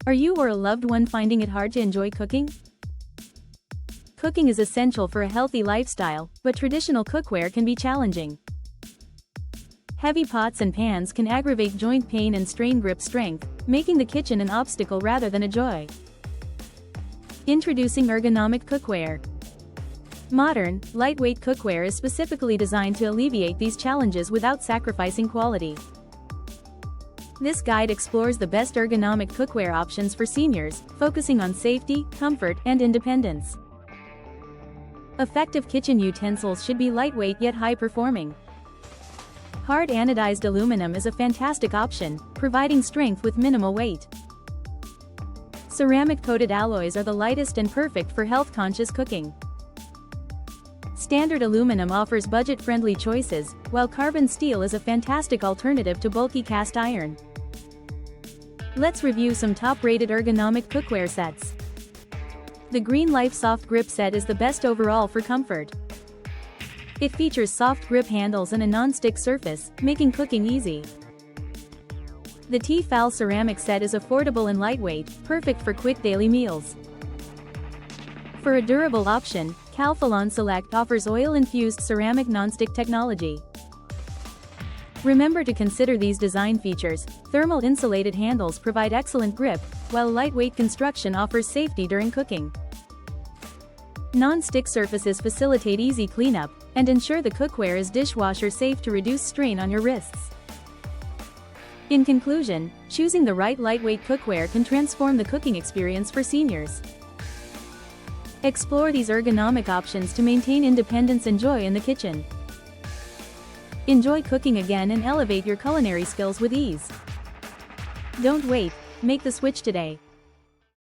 Are you or a loved one finding it hard to enjoy cooking? Cooking is essential for a healthy lifestyle, but traditional cookware can be challenging. Heavy pots and pans can aggravate joint pain and strain grip strength, making the kitchen an obstacle rather than a joy. Introducing ergonomic cookware. Modern, lightweight cookware is specifically designed to alleviate these challenges without sacrificing quality. This guide explores the best ergonomic cookware options for seniors, focusing on safety, comfort, and independence. Effective kitchen utensils should be lightweight yet high-performing. Hard anodized aluminum is a fantastic option, providing strength with minimal weight. Ceramic-coated alloys are the lightest and perfect for health-conscious cooking. Standard aluminum offers budget-friendly choices, while carbon steel is a fantastic alternative to bulky cast iron. Let's review some top-rated ergonomic cookware sets. The Green Life Soft Grip Set is the best overall for comfort. It features soft grip handles and a non-stick surface, making cooking easy. The Tefal Ceramic Set is affordable and lightweight, perfect for quick daily meals. For a durable option, Calphalon Select offers oil-infused ceramic non-stick technology. Remember to consider these design features. Thermal insulated handles provide excellent grip, while lightweight construction offers safety during cooking. Non-stick surfaces facilitate easy cleanup, and ensure the cookware is dishwasher safe to reduce strain on your wrists. In conclusion, choosing the right lightweight cookware can transform the cooking experience for seniors. Explore these ergonomic options to maintain independence and joy in the kitchen. Enjoy cooking again and elevate your culinary skills with ease. Don't wait, make the switch today.